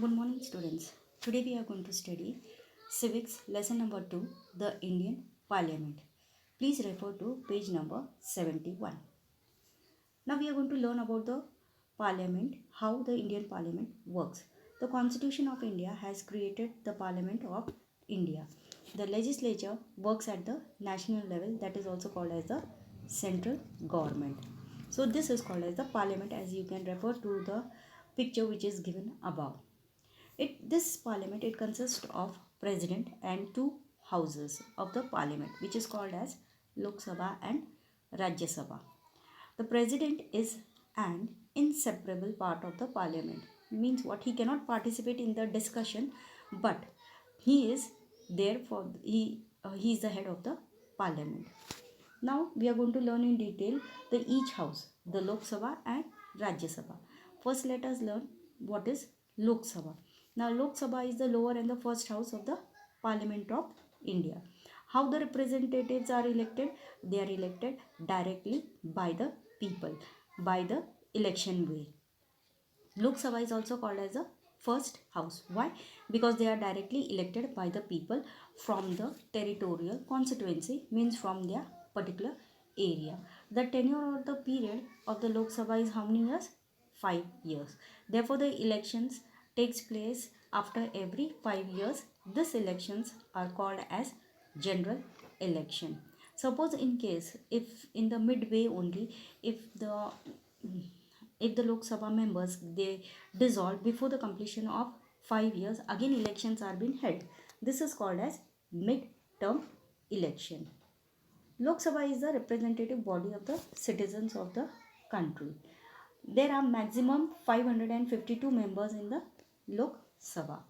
Good morning, students. Today we are going to study Civics lesson number 2, the Indian Parliament. Please refer to page number 71. Now we are going to learn about the Parliament, how the Indian Parliament works. The Constitution of India has created the Parliament of India. The legislature works at the national level, that is also called as the central government. So this is called as the Parliament, as you can refer to the picture which is given above. This parliament, it consists of president and two houses of the parliament, which is called as Lok Sabha and Rajya Sabha. The president is an inseparable part of the parliament. Means what? He cannot participate in the discussion, but he is there for he is the head of the parliament. Now we are going to learn in detail the each house, the Lok Sabha and Rajya Sabha. First, let us learn what is Lok Sabha. Now, Lok Sabha is the lower and the first house of the Parliament of India. How the representatives are elected? They are elected directly by the people, by the election way. Lok Sabha is also called as the first house. Why? Because they are directly elected by the people from the territorial constituency, means from their particular area. The tenure or the period of the Lok Sabha is how many years? 5 years. Therefore, the elections takes place after every 5 years. These elections are called as general election. Suppose in case, if in the midway only, if the Lok Sabha members they dissolve before the completion of 5 years, again elections are being held. This is called as mid-term election. Lok Sabha is the representative body of the citizens of the country. There are maximum 552 members in the Lok Sabha.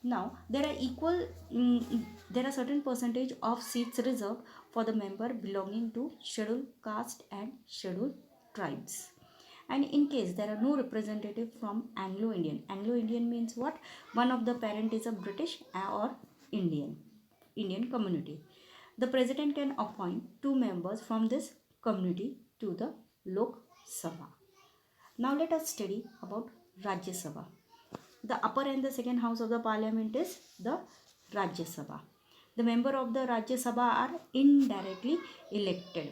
Now there are certain percentage of seats reserved for the member belonging to scheduled caste and scheduled tribes. And in case there are no representative from Anglo-Indian means what? One of the parent is a British or Indian community. The president can appoint 2 members from this community to the Lok Sabha. Now let us study about Rajya Sabha. The upper and the second house of the parliament is the Rajya Sabha. The member of the Rajya Sabha are indirectly elected.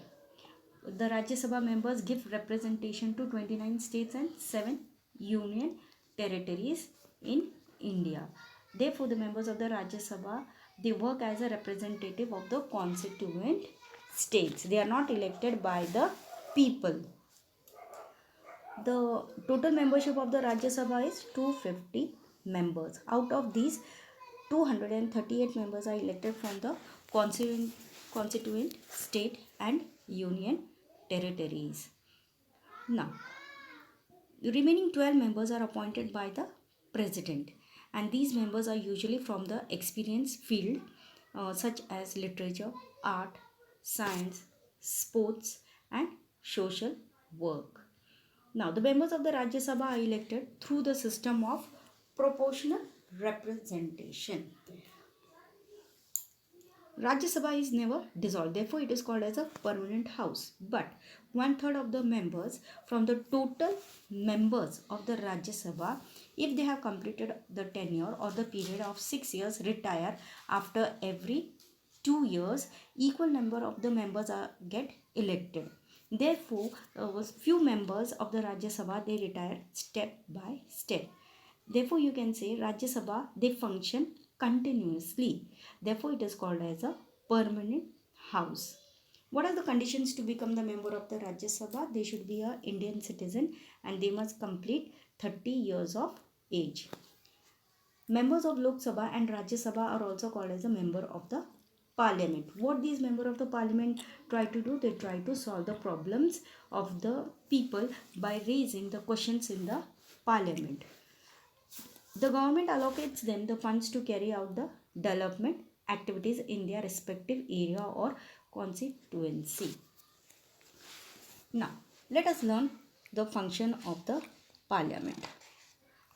The Rajya Sabha members give representation to 29 states and 7 union territories in India. Therefore, the members of the Rajya Sabha, they work as a representative of the constituent states. They are not elected by the people. The total membership of the Rajya Sabha is 250 members. Out of these, 238 members are elected from the constituent state and union territories. Now, the remaining 12 members are appointed by the president, and these members are usually from the experience field such as literature, art, science, sports and social work. Now, the members of the Rajya Sabha are elected through the system of proportional representation. Rajya Sabha is never dissolved, therefore it is called as a permanent house. But 1/3 of the members from the total members of the Rajya Sabha, if they have completed the tenure or the period of 6 years, retire after every 2 years, equal number of the members get elected. Therefore, few members of the Rajya Sabha, they retire step by step. Therefore, you can say Rajya Sabha, they function continuously. Therefore, it is called as a permanent house. What are the conditions to become the member of the Rajya Sabha? They should be an Indian citizen and they must complete 30 years of age. Members of Lok Sabha and Rajya Sabha are also called as a member of the parliament. What these members of the parliament try to do? They try to solve the problems of the people by raising the questions in the parliament. The government allocates them the funds to carry out the development activities in their respective area or constituency. Now, let us learn the function of the parliament.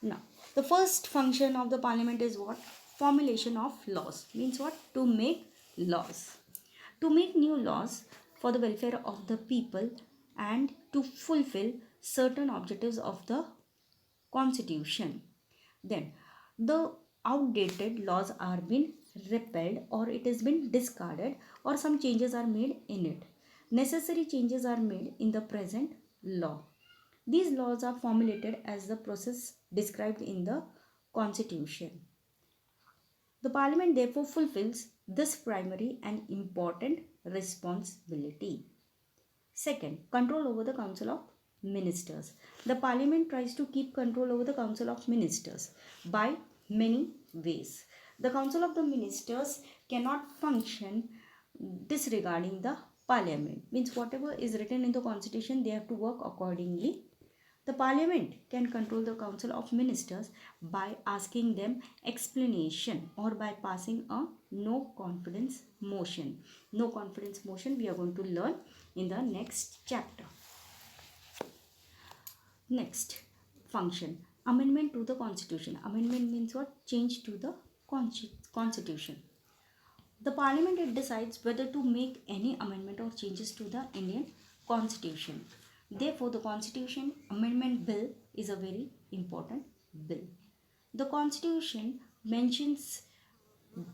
Now, the first function of the parliament is what? Formulation of laws. Means what? To make laws. To make new laws for the welfare of the people and to fulfill certain objectives of the constitution. Then, the outdated laws are being repealed or it has been discarded or some changes are made in it. Necessary changes are made in the present law. These laws are formulated as the process described in the Constitution. The Parliament therefore fulfills this primary and important responsibility. Second, control over the Council of Ministers. The Parliament tries to keep control over the Council of Ministers by many ways. The Council of the Ministers cannot function disregarding the Parliament. Means whatever is written in the Constitution, they have to work accordingly. The Parliament can control the Council of Ministers by asking them explanation or by passing a no confidence motion. No confidence motion we are going to learn in the next chapter. Next function, amendment to the Constitution. Amendment means what? Change to the Constitution. The Parliament it decides whether to make any amendment or changes to the Indian Constitution. Therefore, the Constitution Amendment Bill is a very important bill. The Constitution mentions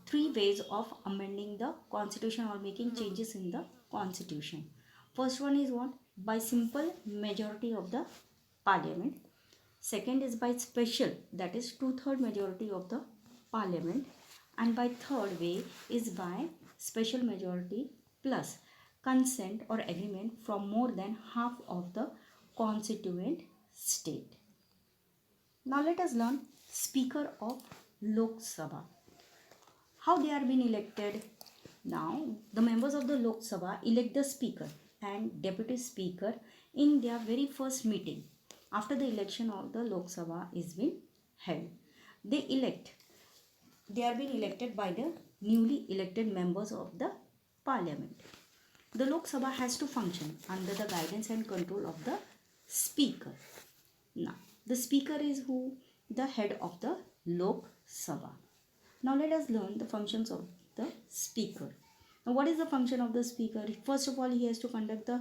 three ways of amending the Constitution or making changes in the Constitution. First one is what? By simple majority of the Parliament. Second is by special, that is 2/3 majority of the Parliament. And by third way is by special majority plus consent or agreement from more than half of the constituent state. Now let us learn Speaker of Lok Sabha. How they are being elected? Now the members of the Lok Sabha elect the Speaker and Deputy Speaker in their very first meeting after the election of the Lok Sabha is being held. They are being elected by the newly elected members of the Parliament. The Lok Sabha has to function under the guidance and control of the Speaker. Now, the Speaker is who? The head of the Lok Sabha. Now, let us learn the functions of the Speaker. Now, what is the function of the Speaker? First of all, he has to conduct the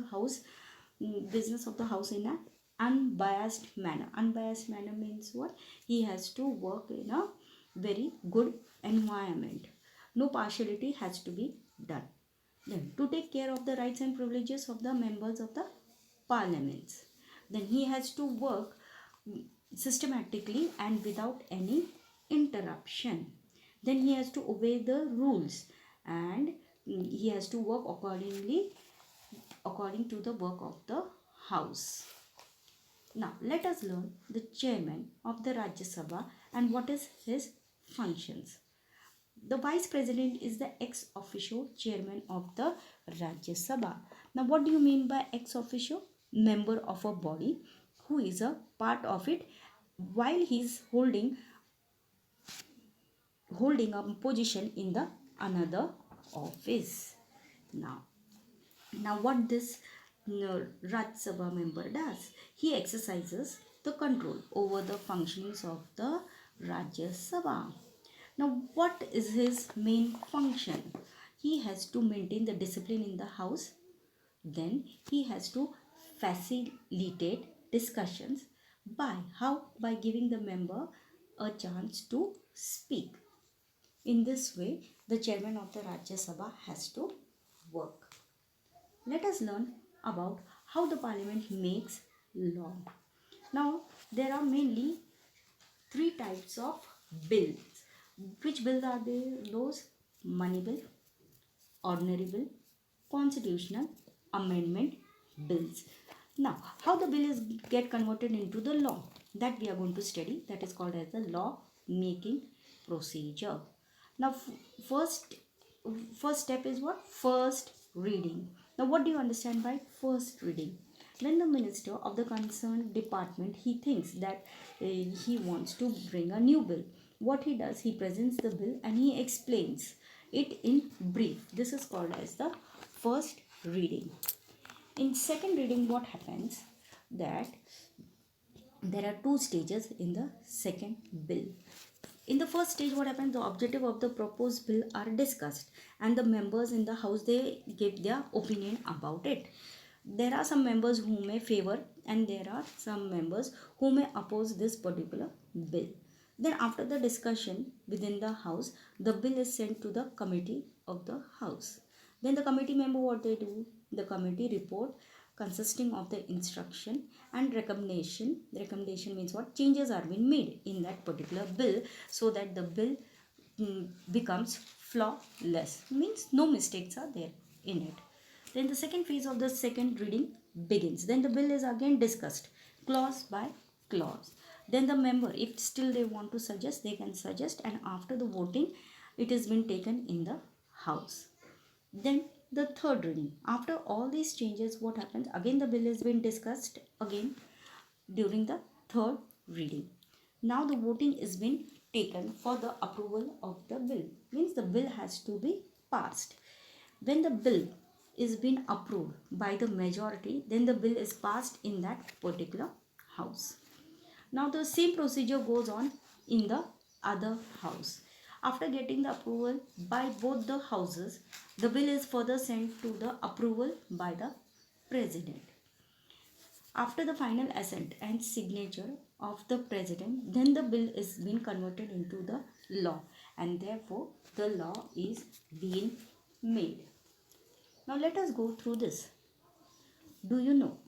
business of the House in an unbiased manner. Unbiased manner means what? He has to work in a very good environment. No partiality has to be done. Then to take care of the rights and privileges of the members of the parliaments. Then he has to work systematically and without any interruption. Then he has to obey the rules and he has to work according to the work of the house. Now let us learn the chairman of the Rajya Sabha and what is his functions. The vice president is the ex officio chairman of the Rajya Sabha. Now what do you mean by ex officio? Member of a body who is a part of it while he is holding a position in the another office. Now what this Rajya Sabha member does? He exercises the control over the functionings of the Rajya Sabha. Now what is his main function? He has to maintain the discipline in the house. Then he has to facilitate discussions by how? By giving the member a chance to speak. In this way, the chairman of the Rajya Sabha has to work. Let us learn about how the parliament makes law. Now, there are mainly three types of bills. Which bills are those? Money bill, ordinary bill, constitutional amendment bills. Now, how the bill is get converted into the law, that we are going to study. That is called as the law making procedure. Now, first step is what? First reading. Now, what do you understand by first reading? When the minister of the concerned department, he thinks that he wants to bring a new bill, what he does, he presents the bill and he explains it in brief. This is called as the first reading. In second reading, what happens? That there are two stages in the second bill. In the first stage, what happens? The objective of the proposed bill are discussed and the members in the house, they give their opinion about it. There are some members who may favor and there are some members who may oppose this particular bill. Then after the discussion within the house, the bill is sent to the committee of the house. Then the committee member, what they do? The committee report consisting of the instruction and recommendation. The recommendation means what? Changes are being made in that particular bill so that the bill becomes flawless. Means no mistakes are there in it. Then the second phase of the second reading begins. Then the bill is again discussed clause by clause. Then the member, if still they want to suggest, they can suggest, and after the voting, it has been taken in the house. Then the third reading. After all these changes, what happens? Again the bill has been discussed again during the third reading. Now the voting is being taken for the approval of the bill. Means the bill has to be passed. When the bill is being approved by the majority, then the bill is passed in that particular house. Now the same procedure goes on in the other house. After getting the approval by both the houses, the bill is further sent to the approval by the president. After the final assent and signature of the president, then the bill is being converted into the law, and therefore the law is being made. Now let us go through this. Do you know?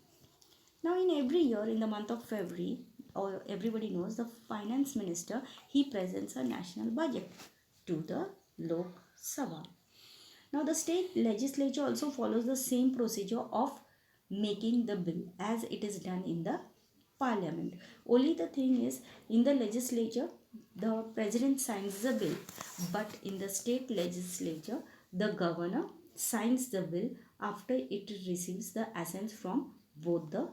Now in every year in the month of February, or everybody knows, the finance minister, he presents a national budget to the Lok Sabha. Now the state legislature also follows the same procedure of making the bill as it is done in the parliament. Only the thing is, in the legislature the president signs the bill, but in the state legislature the governor signs the bill after it receives the assents from both the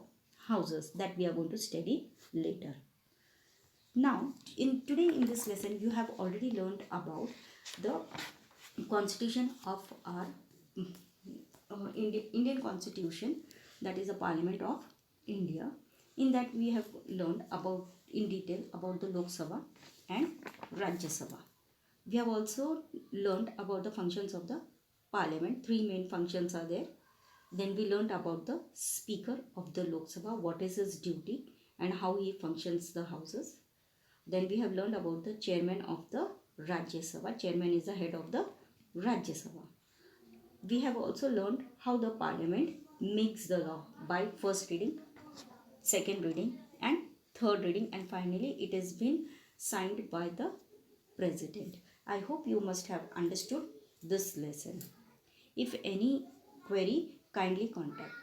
houses, that we are going to study later. Now today in this lesson you have already learned about the constitution of our Indian constitution, that is the Parliament of India. In that we have learned about in detail about the Lok Sabha and Rajya Sabha. We have also learned about the functions of the Parliament. Three main functions are there. Then we learned about the Speaker of the Lok Sabha, what is his duty and how he functions the houses. Then we have learned about the Chairman of the Rajya Sabha. Chairman is the head of the Rajya Sabha. We have also learned how the Parliament makes the law by first reading, second reading and third reading, and finally it has been signed by the President. I hope you must have understood this lesson. If any query, kindly contact.